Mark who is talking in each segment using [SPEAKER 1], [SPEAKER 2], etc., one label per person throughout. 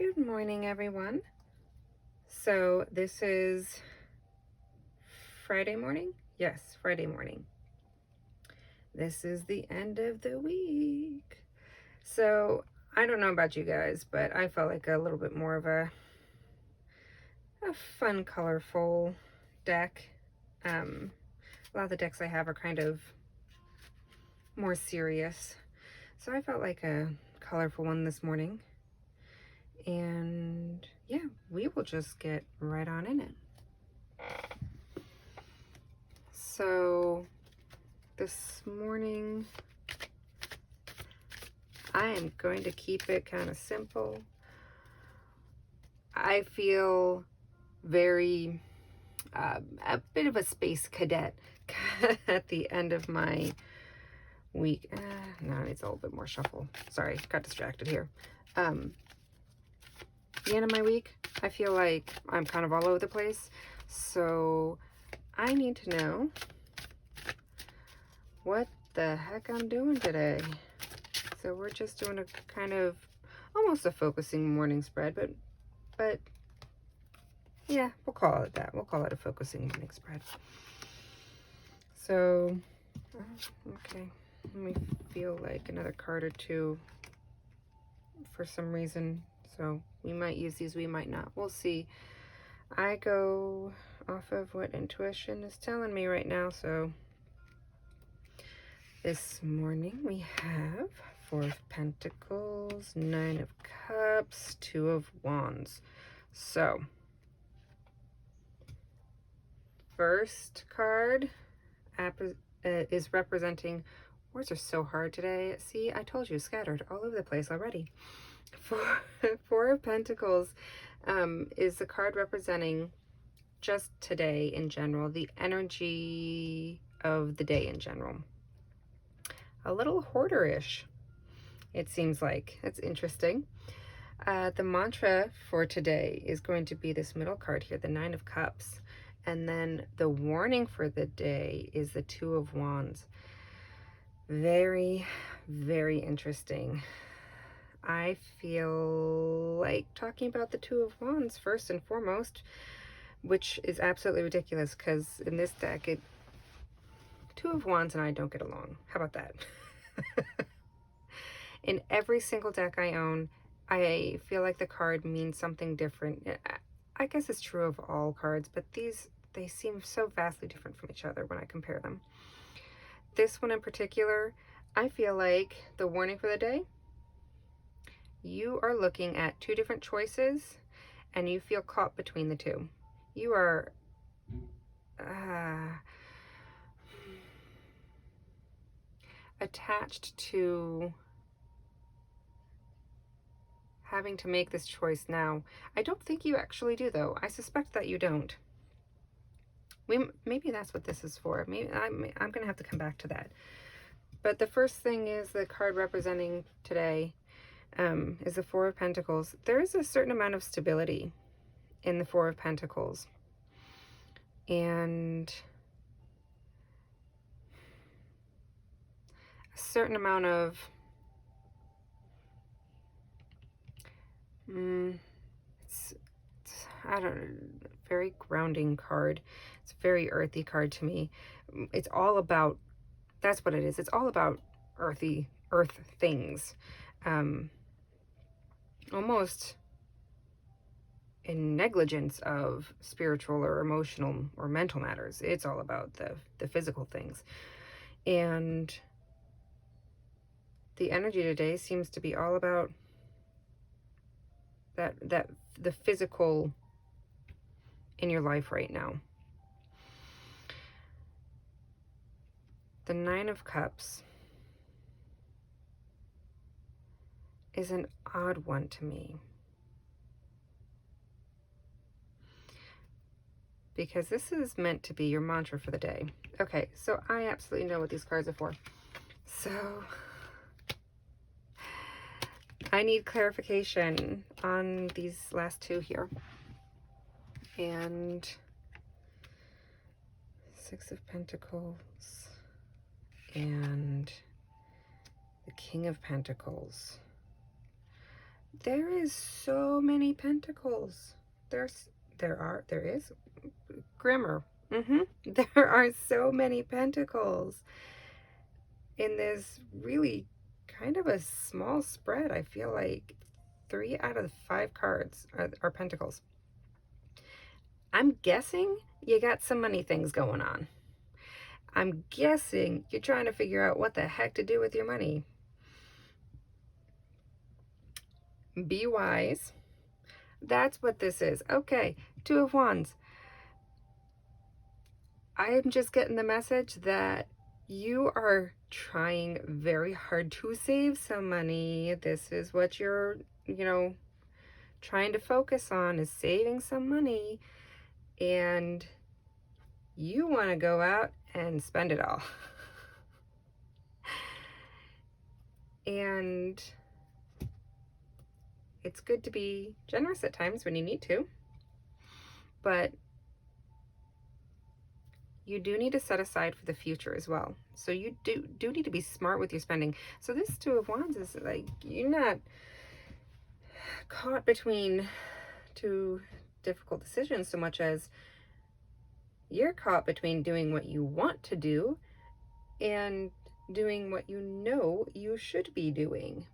[SPEAKER 1] Good morning, everyone. So this is Friday morning? Yes, Friday morning. This is the end of the week. So I don't know about you guys, but I felt like a little bit more of a fun, colorful deck. A lot of the decks I have are kind of more serious. So I felt like a colorful one this morning. And yeah, we will just get right on in it. So this morning, I am going to keep it kind of simple. I feel very, a bit of a space cadet at the end of my week. No, it needs a little bit more shuffle. Sorry, got distracted here. The end of my week, I feel like I'm kind of all over the place. So I need to know what the heck I'm doing today. So we're just doing a kind of almost a focusing morning spread, but yeah, we'll call it that. We'll call it a focusing morning spread. So, okay, let me feel like another card or two for some reason. So we might use these, we might not. We'll see. I go off of what intuition is telling me right now. So this morning we have Four of Pentacles, Nine of Cups, Two of Wands. So first card is representing, words are so hard today. See, I told you, scattered all over the place already. Four of Pentacles is the card representing just today in general, the energy of the day in general. A little hoarderish, it seems like. That's interesting. The mantra for today is going to be this middle card here, the Nine of Cups. And then the warning for the day is the Two of Wands. Very, very interesting. I feel like talking about the Two of Wands first and foremost, which is absolutely ridiculous because in this deck, Two of Wands and I don't get along. How about that? In every single deck I own, I feel like the card means something different. I guess it's true of all cards, but they seem so vastly different from each other when I compare them. This one in particular, I feel like the warning for the day, you are looking at two different choices and you feel caught between the two. You are attached to having to make this choice now. I don't think you actually do, though. I suspect that you don't. Maybe that's what this is for. Maybe I'm gonna have to come back to that. But the first thing is the card representing today is the Four of Pentacles. There is a certain amount of stability in the Four of Pentacles, and a certain amount of it's I don't know, very grounding card. It's a very earthy card to me. It's all about, that's what it is. It's all about earth things. Almost in negligence of spiritual or emotional or mental matters. It's all about the physical things. And the energy today seems to be all about that the physical in your life right now. The Nine of Cups is an odd one to me, because this is meant to be your mantra for the day. Okay, so I absolutely know what these cards are for. So I need clarification on these last two here. And Six of Pentacles and the King of Pentacles. There is so many pentacles. There is Grimmer. There are so many pentacles in this really kind of a small spread. I feel like 3 out of the 5 cards are pentacles. I'm guessing you got some money things going on. I'm guessing you're trying to figure out what the heck to do with your money. Be wise. That's what this is. Okay, 2 of Wands. I am just getting the message that you are trying very hard to save some money. This is what you're, trying to focus on, is saving some money. And you want to go out and spend it all. And it's good to be generous at times when you need to, but you do need to set aside for the future as well. So you do need to be smart with your spending. So this 2 of Wands is like, you're not caught between 2 difficult decisions so much as you're caught between doing what you want to do and doing what you know you should be doing.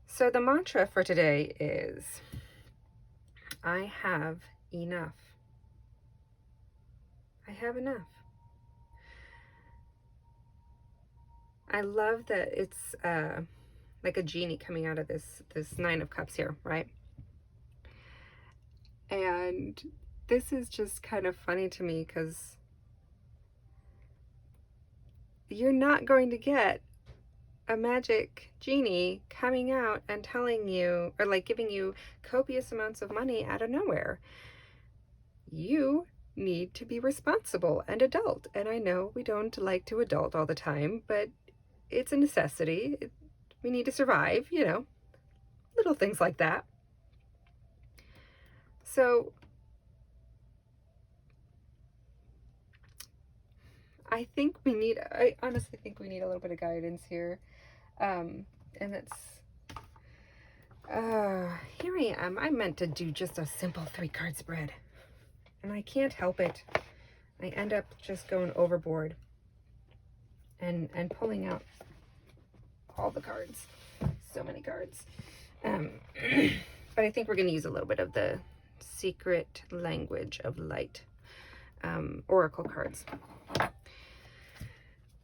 [SPEAKER 1] So the mantra for today is, I have enough. I have enough. I love that it's like a genie coming out of this 9 of Cups here, right? And this is just kind of funny to me because you're not going to get a magic genie coming out and telling you, or like giving you copious amounts of money out of nowhere. You need to be responsible and adult. And I know we don't like to adult all the time, but it's a necessity. We need to survive, little things like that. So I honestly think we need a little bit of guidance here. And it's, here I am. I meant to do just a simple 3-card spread, and I can't help it. I end up just going overboard and pulling out all the cards. So many cards. But I think we're going to use a little bit of the secret language of light oracle cards.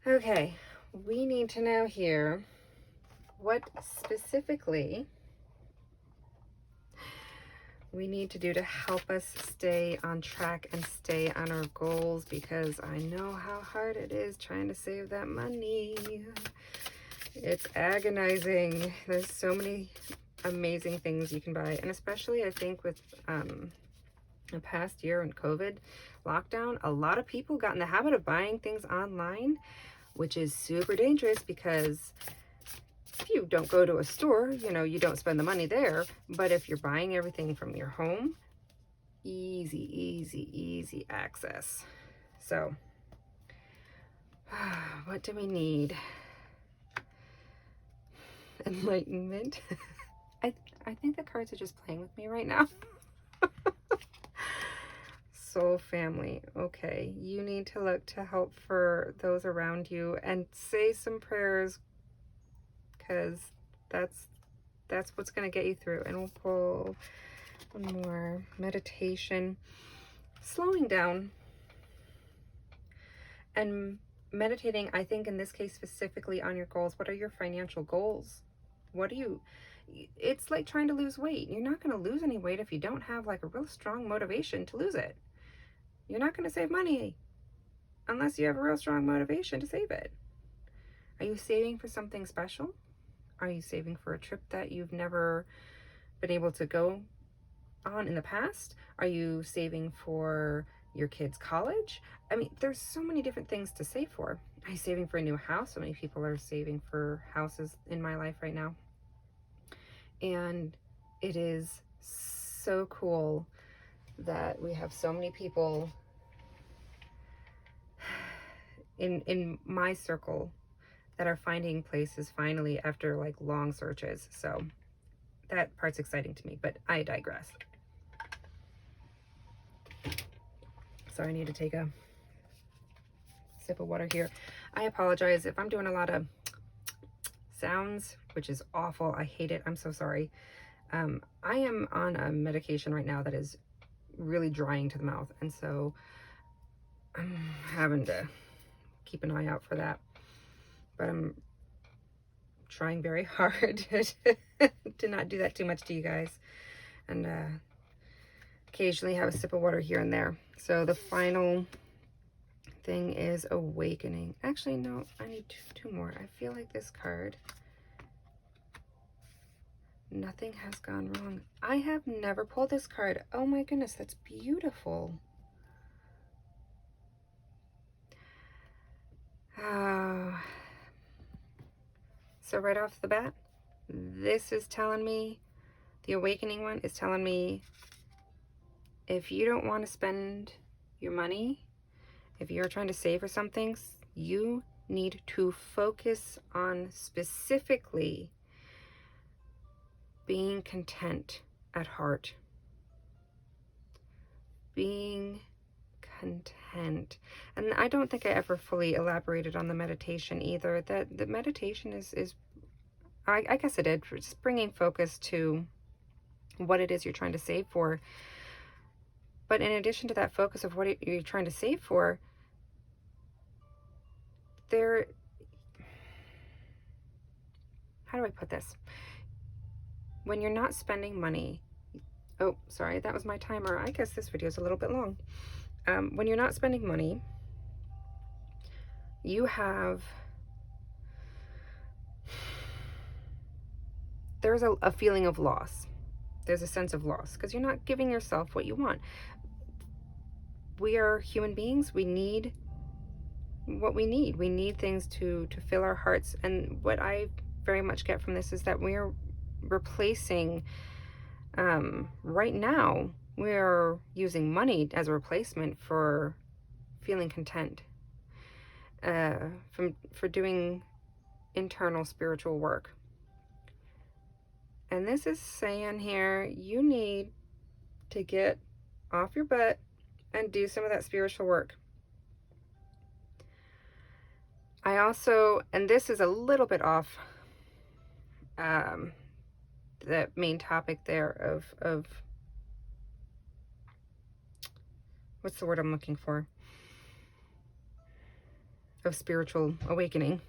[SPEAKER 1] Okay, we need to know here what specifically we need to do to help us stay on track and stay on our goals, because I know how hard it is trying to save that money. It's agonizing. There's so many amazing things you can buy, and especially I think with the past year and COVID lockdown, a lot of people got in the habit of buying things online, which is super dangerous because if you don't go to a store, you don't spend the money there. But if you're buying everything from your home, easy access. So what do we need? Enlightenment. I think the cards are just playing with me right now. Soul family. Okay, you need to look to help for those around you and say some prayers, because that's what's going to get you through. And we'll pull one more. Meditation. Slowing down and meditating, I think in this case specifically on your goals. What are your financial goals? It's like trying to lose weight. You're not going to lose any weight if you don't have like a real strong motivation to lose it. You're not going to save money unless you have a real strong motivation to save it. Are you saving for something special? Are you saving for a trip that you've never been able to go on in the past? Are you saving for your kids' college? I mean, there's so many different things to save for. Are you saving for a new house? So many people are saving for houses in my life right now. And it is so cool that we have so many people in my circle that are finding places finally after like long searches. So that part's exciting to me, but I digress. So I need to take a sip of water here. I apologize if I'm doing a lot of sounds, which is awful. I hate it. I'm so sorry. I am on a medication right now that is really drying to the mouth, and so I'm having to keep an eye out for that. But I'm trying very hard to not do that too much to you guys, and occasionally have a sip of water here and there. So the final thing is awakening. Actually, no, I need two more. I feel like this card, nothing has gone wrong. I have never pulled this card. Oh my goodness, that's beautiful. So right off the bat, this is telling me, the awakening one is telling me, if you don't want to spend your money, if you're trying to save for something, you need to focus on specifically being content at heart. Being content. And I don't think I ever fully elaborated on the meditation either. That the meditation is I guess it is just bringing focus to what it is you're trying to save for. But in addition to that focus of what you're trying to save for, how do I put this? When you're not spending money, oh, sorry, that was my timer. I guess this video is a little bit long. When you're not spending money, you have, there's a feeling of loss. There's a sense of loss because you're not giving yourself what you want. We are human beings. We need what we need. We need things to fill our hearts. And what I very much get from this is that we're replacing, right now, we're using money as a replacement for feeling content, for doing internal spiritual work. And this is saying here, you need to get off your butt and do some of that spiritual work. I also, and this is a little bit off the main topic there of what's the word I'm looking for? Of spiritual awakening.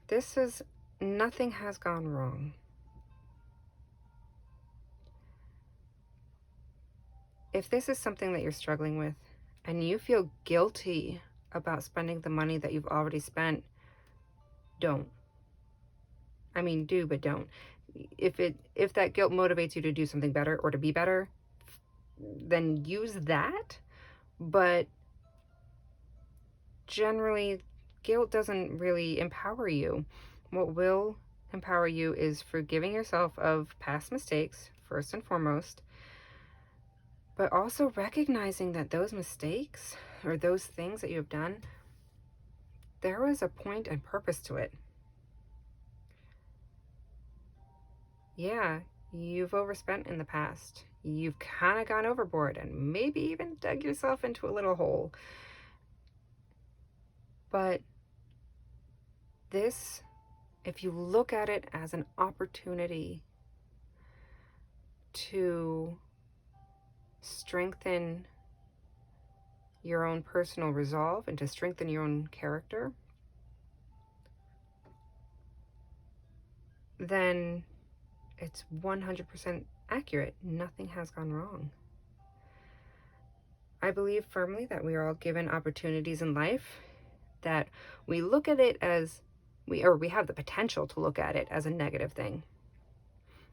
[SPEAKER 1] This is, nothing has gone wrong. If this is something that you're struggling with and you feel guilty about spending the money that you've already spent, don't. I mean, do, but don't. If that guilt motivates you to do something better or to be better, then use that. But generally, guilt doesn't really empower you. What will empower you is forgiving yourself of past mistakes, first and foremost, but also recognizing that those mistakes or those things that you have done, there was a point and purpose to it. Yeah, you've overspent in the past. You've kind of gone overboard and maybe even dug yourself into a little hole. But this, if you look at it as an opportunity to strengthen your own personal resolve and to strengthen your own character, then it's 100% accurate. Nothing has gone wrong. I believe firmly that we are all given opportunities in life, that we look at it as, we have the potential to look at it as a negative thing.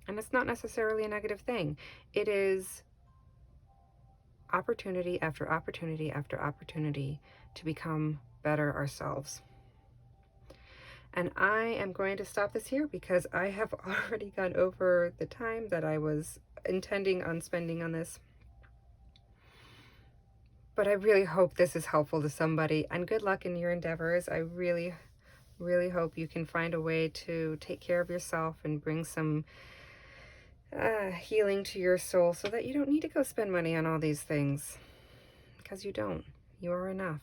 [SPEAKER 1] And it's not necessarily a negative thing. It is opportunity after opportunity after opportunity to become better ourselves. And I am going to stop this here because I have already gone over the time that I was intending on spending on this. But I really hope this is helpful to somebody, and good luck in your endeavors. I really, really hope you can find a way to take care of yourself and bring some healing to your soul so that you don't need to go spend money on all these things, because you don't. You are enough.